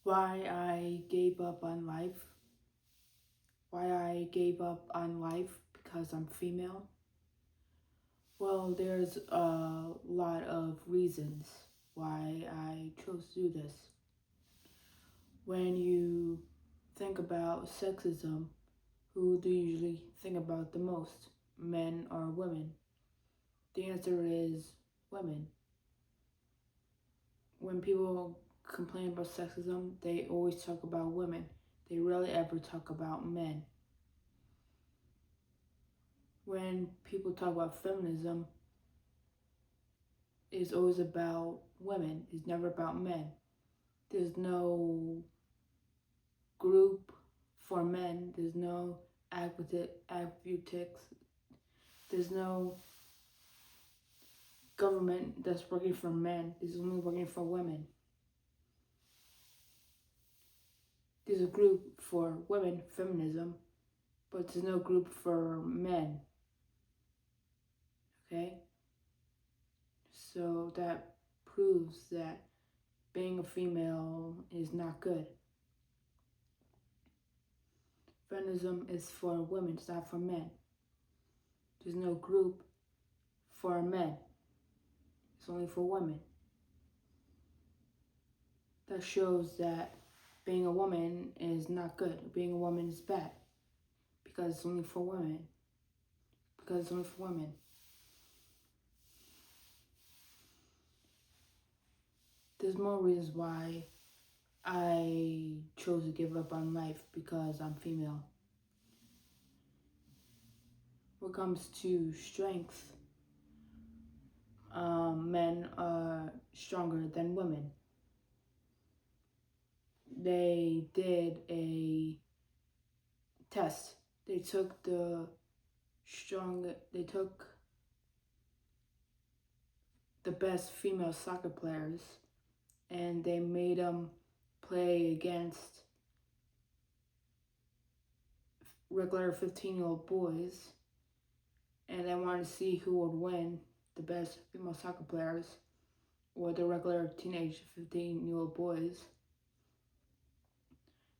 Why I gave up on life. Why I gave up on life because I'm female. Well, there's a lot of reasons why I chose to do this. When you think about sexism, who do you usually think about the most? Men or women? The answer is women. When people complain about sexism, they always talk about women. They rarely ever talk about men. When people talk about feminism, it's always about women. It's never about men. There's no group for men. There's no advocates. There's no government that's working for men. It's only working for women. There's a group for women, feminism, but there's no group for men. Okay? So that proves that being a female is not good. Feminism is for women, it's not for men. There's no group for men. It's only for women. That shows that being a woman is not good. Being a woman is bad. Because it's only for women. Because it's only for women. There's more reasons why I chose to give up on life because I'm female. When it comes to strength, men are stronger than women. They did a test. They took the best female soccer players and they made them play against regular 15-year-old boys, and they wanted to see who would win, the best female soccer players or the regular teenage 15-year-old boys.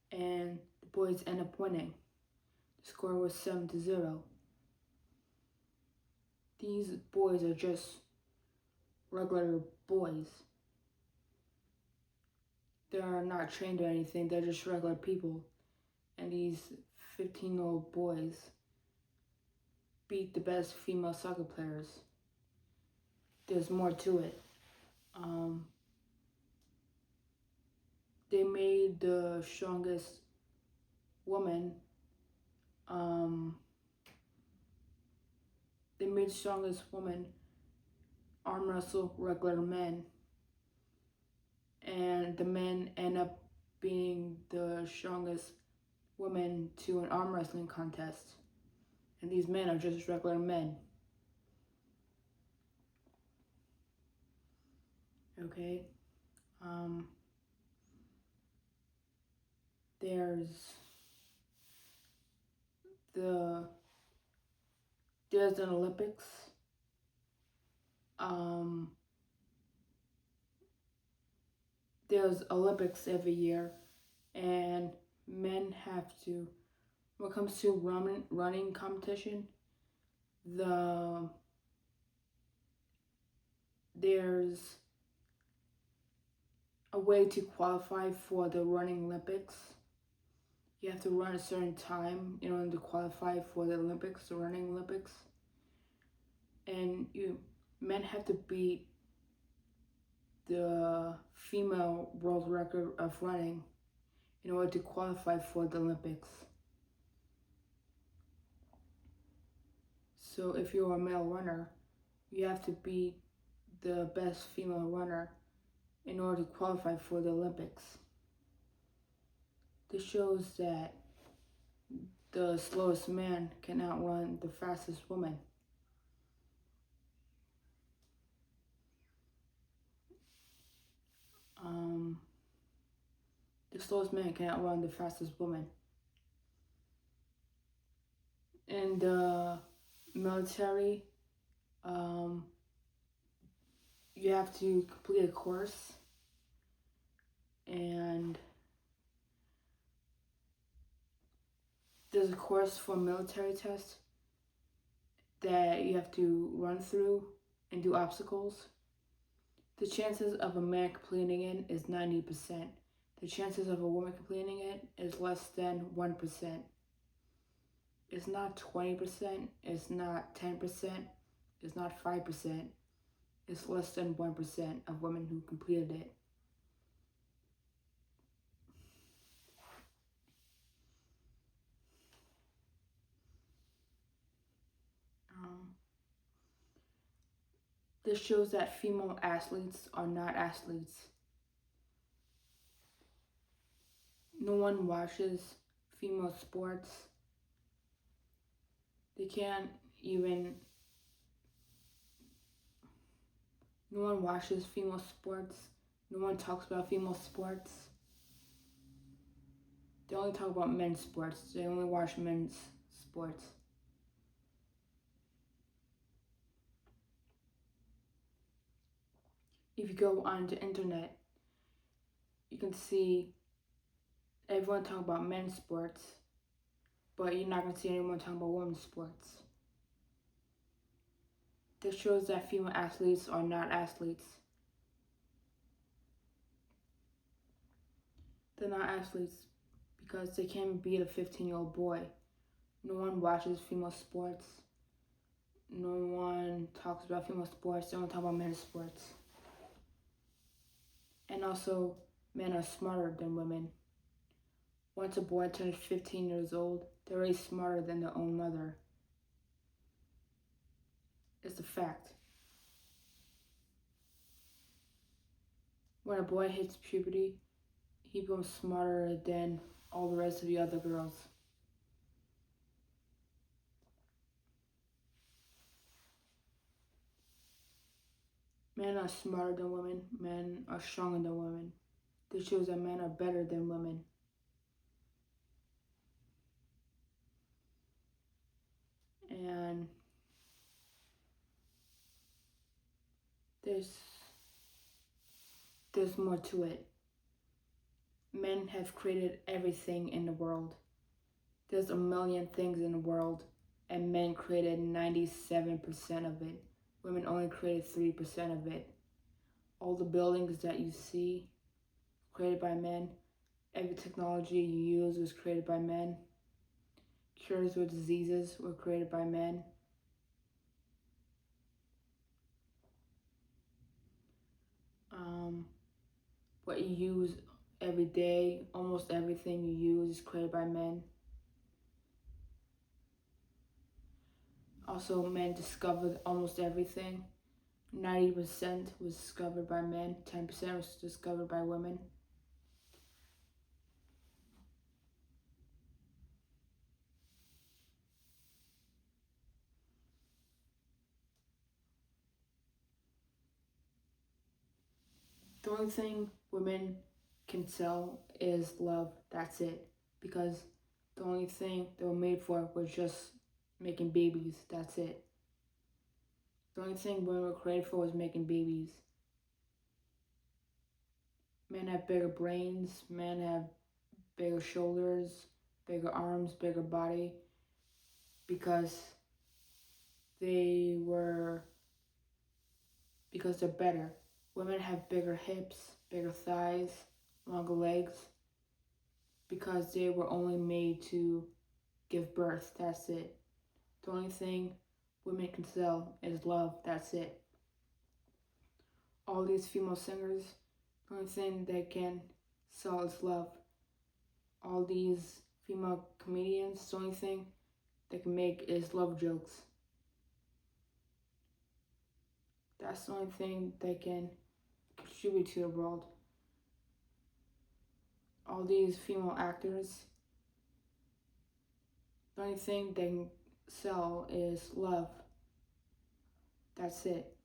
And the boys end up winning. The score was 7-0. These boys are just regular boys. They are not trained or anything, they're just regular people. And these 15-year-old boys beat the best female soccer players. There's more to it. They made the strongest woman, arm wrestle regular men. And the men end up being the strongest women to an arm wrestling contest. And these men are just regular men. Okay? There's an Olympics. There's Olympics every year, and men have to, when it comes to running competition, there's a way to qualify for the running Olympics. You have to run a certain time in order to qualify for the Olympics, the running Olympics. And men have to beat the female world record of running in order to qualify for the Olympics. So if you're a male runner, you have to beat the best female runner in order to qualify for the Olympics. This shows that the slowest man can outrun the fastest woman. The slowest man can outrun the fastest woman. In the military, you have to complete a course, and there's a course for military tests that you have to run through and do obstacles. The chances of a man completing it is 90%. The chances of a woman completing it is less than 1%. It's not 20%, it's not 10%, it's not 5%. It's less than 1% of women who completed it. This shows that female athletes are not athletes. No one watches female sports. They can't even. No one watches female sports. No one talks about female sports. They only talk about men's sports. They only watch men's sports. If you go on the internet, you can see everyone talking about men's sports, but you're not going to see anyone talking about women's sports. This shows that female athletes are not athletes. They're not athletes because they can't beat a 15-year-old boy. No one watches female sports. No one talks about female sports. They don't talk about men's sports. And also, men are smarter than women. Once a boy turns 15 years old, they're already smarter than their own mother. It's a fact. When a boy hits puberty, he becomes smarter than all the rest of the other girls. Men are smarter than women. Men are stronger than women. This shows that men are better than women. And there's more to it. Men have created everything in the world. There's a million things in the world, and men created 97% of it. Women only created 3% of it. All the buildings that you see, created by men. Every technology you use was created by men. Cures for diseases were created by men. What you use every day, almost everything you use is created by men. Also, men discovered almost everything. 90% was discovered by men, 10% was discovered by women. The only thing women can sell is love. That's it. Because the only thing they were made for was just making babies. That's it. The only thing women were created for was making babies. Men have bigger brains. Men have bigger shoulders, bigger arms, bigger body. Because they're better. Women have bigger hips, bigger thighs, longer legs, because they were only made to give birth. That's it. The only thing women can sell is love. That's it. All these female singers, the only thing they can sell is love. All these female comedians, the only thing they can make is love jokes. That's the only thing they can contribute to the world. All these female actors, the only thing they can sell is love. That's it.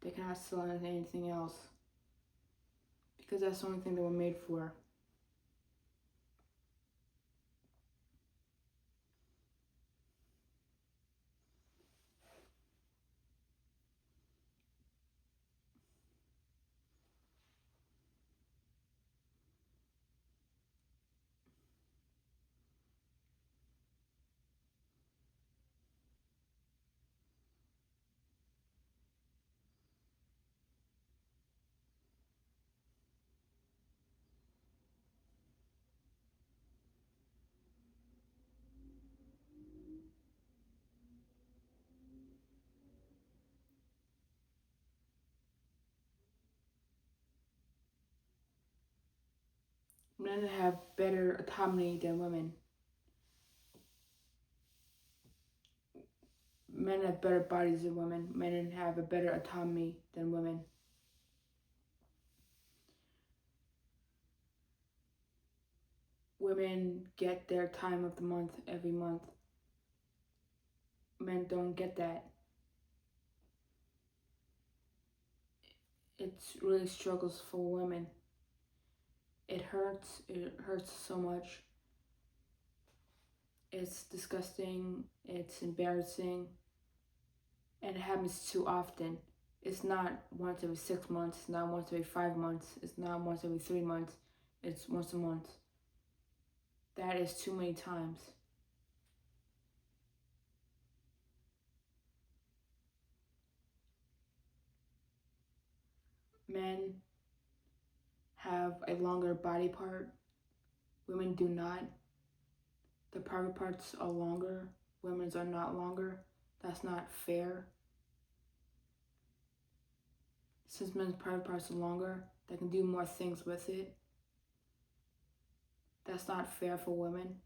They cannot sell anything else. Because that's the only thing they were made for. Men have better autonomy than women. Men have better bodies than women. Men have a better autonomy than women. Women get their time of the month every month. Men don't get that. It's really struggles for women. It hurts so much. It's disgusting, it's embarrassing, and it happens too often. It's not once every 6 months, it's not once every 5 months, it's not once every 3 months, it's once a month. That is too many times. Men have a longer body part, women do not. The private parts are longer, women's are not longer. That's not fair. Since men's private parts are longer, they can do more things with it. That's not fair for women.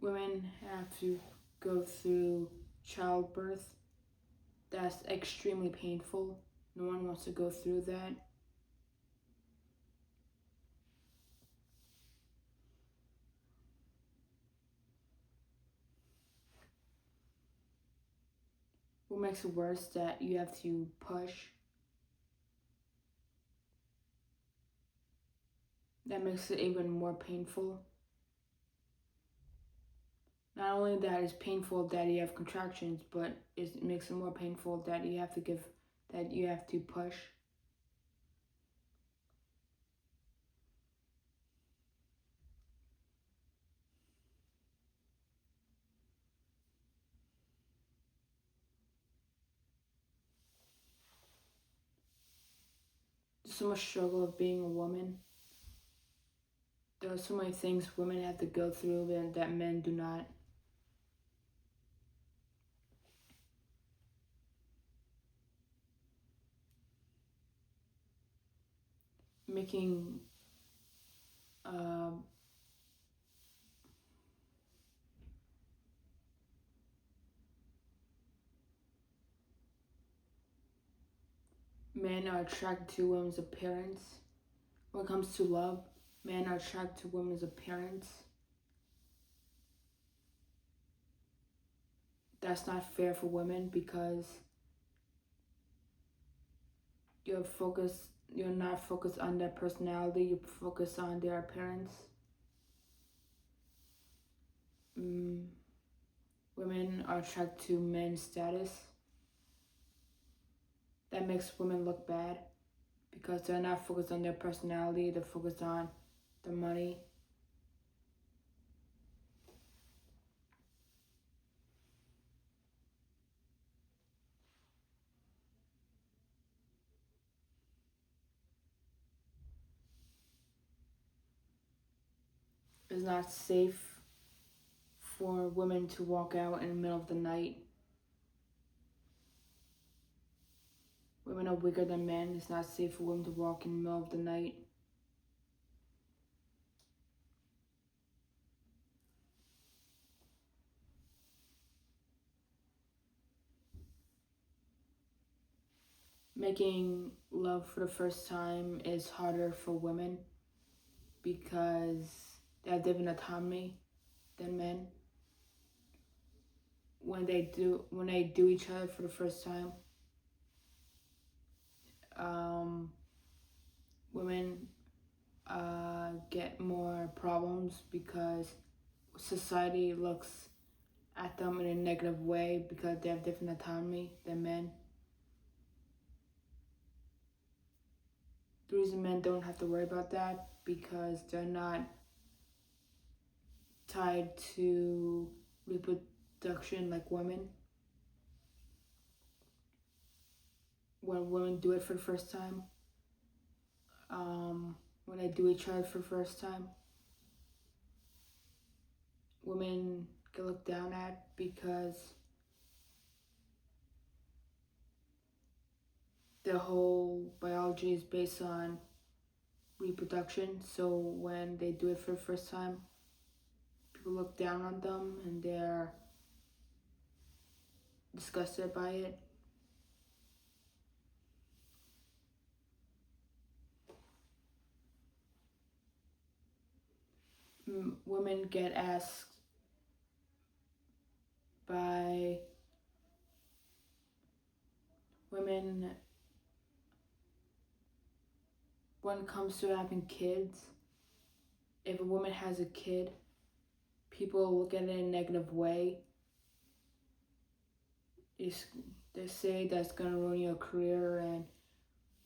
Women have to go through childbirth. That's extremely painful. No one wants to go through that. What makes it worse that you have to push. That makes it even more painful. Not only that it's painful that you have contractions, but it makes it more painful that you have to push. There's so much struggle of being a woman. There are so many things women have to go through that men do not. Making men are attracted to women's appearance. When it comes to love, men are attracted to women's appearance. That's not fair for women because you're not focused on their personality, you focus on their appearance. Women are attracted to men's status. That makes women look bad because they're not focused on their personality, they're focused on the money. It's not safe for women to walk out in the middle of the night. Women are weaker than men. It's not safe for women to walk in the middle of the night. Making love for the first time is harder for women because they have different autonomy than men. When they do each other for the first time, women get more problems because society looks at them in a negative way because they have different autonomy than men. The reason men don't have to worry about that because they're not tied to reproduction like women. When women do it for the first time, when they do each other for the first time, women get looked down at because their whole biology is based on reproduction. So when they do it for the first time, people look down on them and they're disgusted by it. Women get asked by women when it comes to having kids. If a woman has a kid, people look at it in a negative way. They say that's going to ruin your career and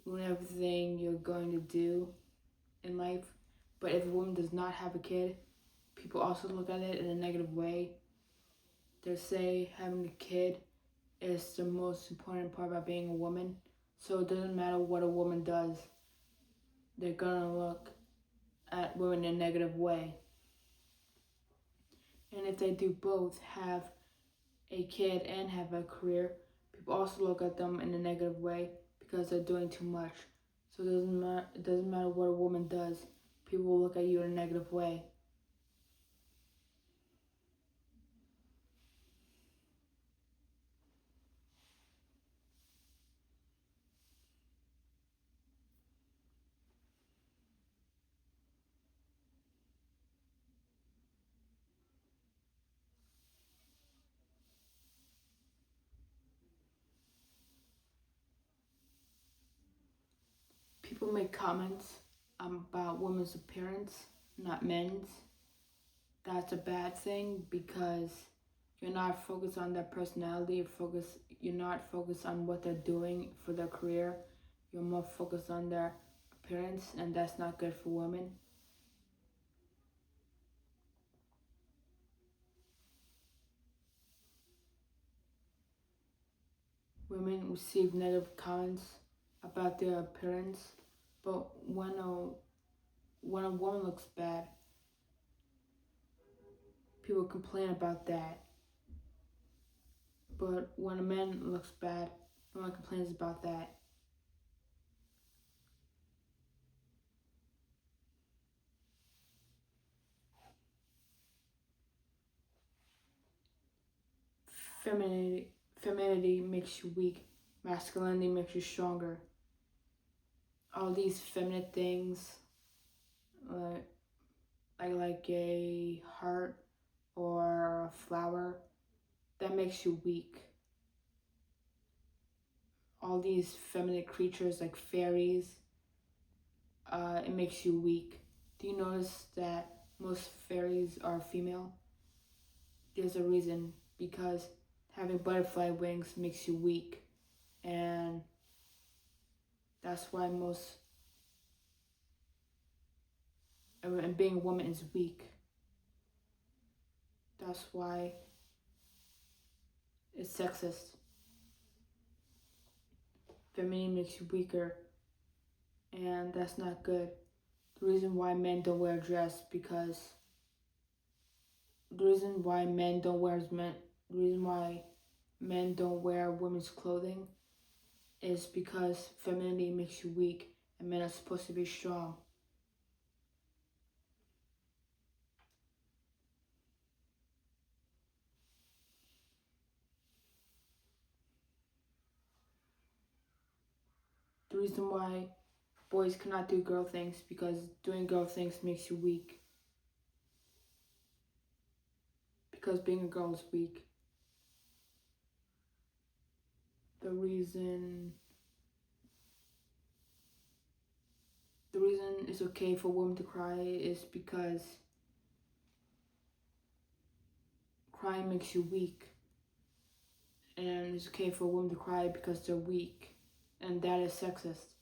ruin everything you're going to do in life. But if a woman does not have a kid, people also look at it in a negative way. They say having a kid is the most important part about being a woman. So it doesn't matter what a woman does, they're gonna look at women in a negative way. And if they do both, have a kid and have a career, people also look at them in a negative way because they're doing too much. So it doesn't matter what a woman does, people will look at you in a negative way. People make comments about women's appearance, not men's. That's a bad thing because you're not focused on their personality. You're not focused on what they're doing for their career. You're more focused on their appearance, and that's not good for women. Women receive negative comments about their appearance, but when a woman looks bad, people complain about that. But when a man looks bad, no one complains about that. Femininity makes you weak. Masculinity makes you stronger. All these feminine things, like a heart or a flower, that makes you weak. All these feminine creatures like fairies, it makes you weak. Do you notice that most fairies are female? There's a reason, because having butterfly wings makes you weak, and that's why and being a woman is weak. That's why it's sexist. Femininity makes you weaker, and that's not good. The reason why men don't wear a dress because the reason why men don't wear women's clothing is because femininity makes you weak and men are supposed to be strong. The reason why boys cannot do girl things because doing girl things makes you weak. Because being a girl is weak. The reason it's okay for women to cry is because crying makes you weak. And it's okay for women to cry because they're weak. And that is sexist.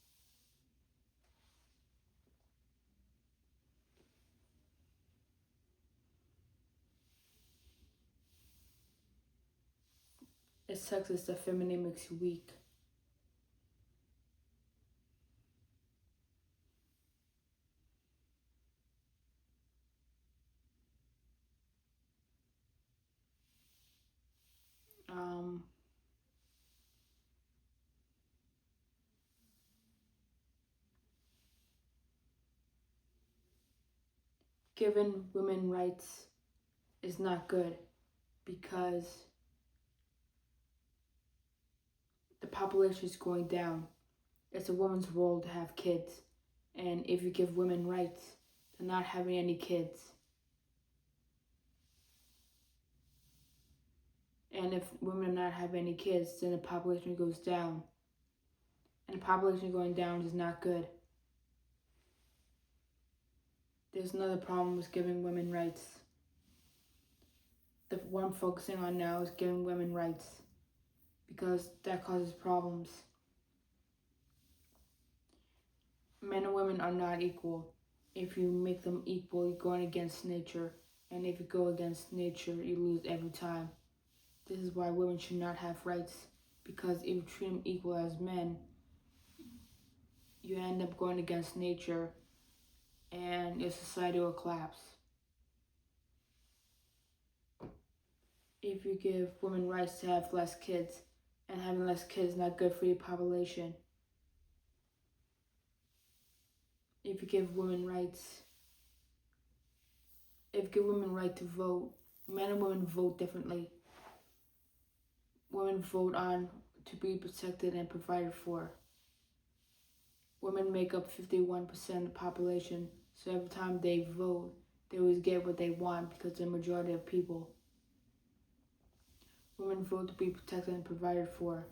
It's sexist that femininity makes you weak. Giving women rights is not good because the population is going down. It's a woman's role to have kids. And if you give women rights to not having any kids, and if women are not having any kids, then the population goes down. And the population going down is not good. There's another problem with giving women rights. The one I'm focusing on now is giving women rights because that causes problems. Men and women are not equal. If you make them equal, you're going against nature. And if you go against nature, you lose every time. This is why women should not have rights, because if you treat them equal as men, you end up going against nature and your society will collapse. If you give women rights to have less kids, and having less kids is not good for your population. If you give women rights, if you give women right to vote, men and women vote differently. Women vote on to be protected and provided for. Women make up 51% of the population, so every time they vote, they always get what they want because they're the majority of people. Women vote to be protected and provided for.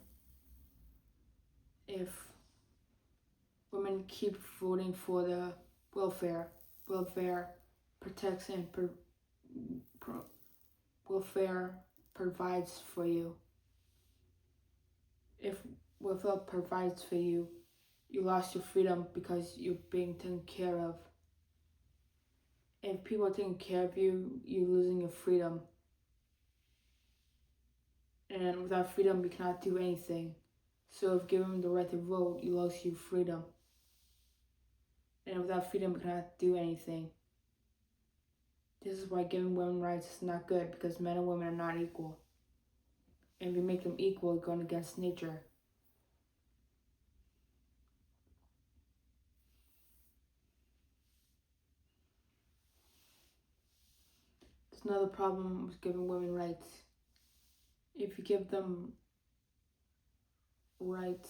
If women keep voting for the welfare protects and welfare provides for you. If welfare provides for you, you lost your freedom because you're being taken care of. If people are taking care of you, you're losing your freedom. And without freedom, you cannot do anything. So if given the right to vote, you lost your freedom. And without freedom, you cannot do anything. This is why giving women rights is not good, because men and women are not equal. And if you make them equal, you're going against nature. There's another problem with giving women rights. If you give them rights,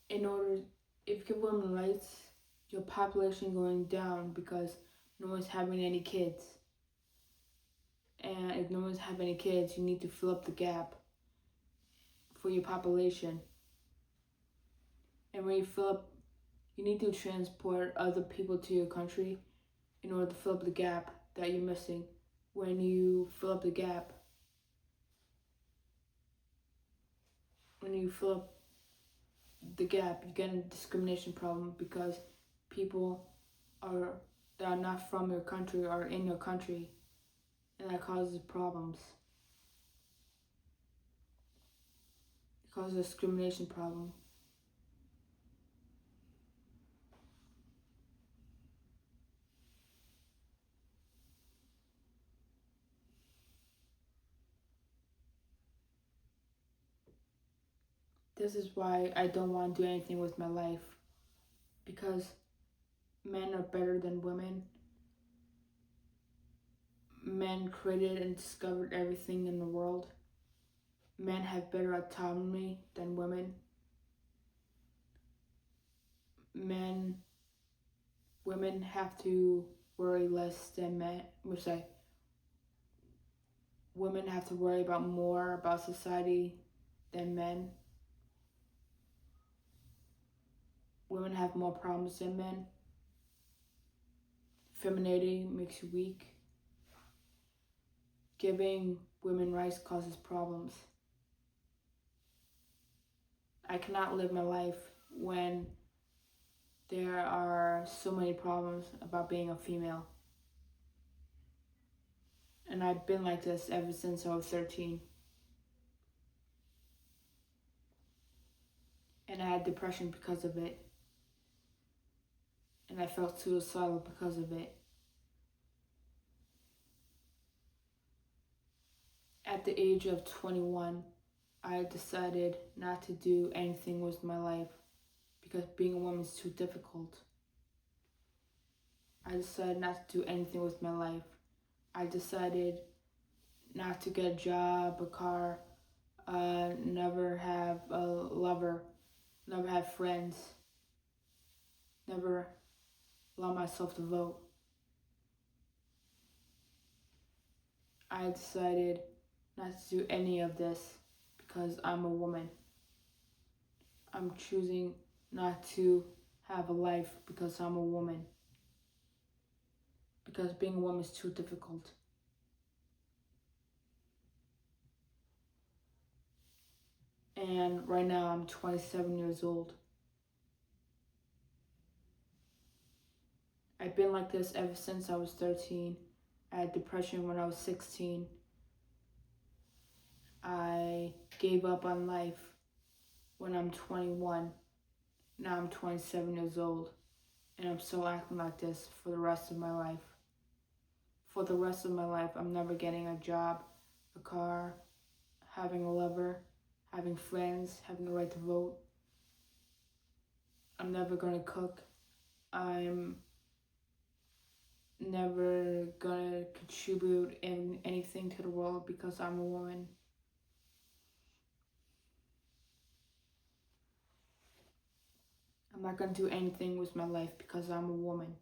if you give women rights, your population going down because no one's having any kids. And if no one's having any kids, you need to fill up the gap for your population. And when you fill up, you need to transport other people to your country in order to fill up the gap that you're missing. When you fill up the gap, you get a discrimination problem because people that are not from your country are in your country, and that causes problems. It causes a discrimination problem. This is why I don't want to do anything with my life, because men are better than women. Men created and discovered everything in the world. Men have better autonomy than women. Women have to worry less than men. Women have to worry more about society than men. Women have more problems than men. Femininity makes you weak. Giving women rights causes problems. I cannot live my life when there are so many problems about being a female. And I've been like this ever since I was 13. And I had depression because of it. And I felt suicidal because of it. At the age of 21, I decided not to do anything with my life because being a woman is too difficult. I decided not to do anything with my life. I decided not to get a job, a car, never have a lover, never have friends, never allow myself to vote. I decided not to do any of this because I'm a woman. I'm choosing not to have a life because I'm a woman. Because being a woman is too difficult. And right now I'm 27 years old. I've been like this ever since I was 13. I had depression when I was 16. I gave up on life when I'm 21. Now I'm 27 years old. And I'm still acting like this for the rest of my life. For the rest of my life, I'm never getting a job, a car, having a lover, having friends, having the right to vote. I'm never gonna cook. I'm never gonna contribute in anything to the world because I'm a woman. I'm not gonna do anything with my life because I'm a woman.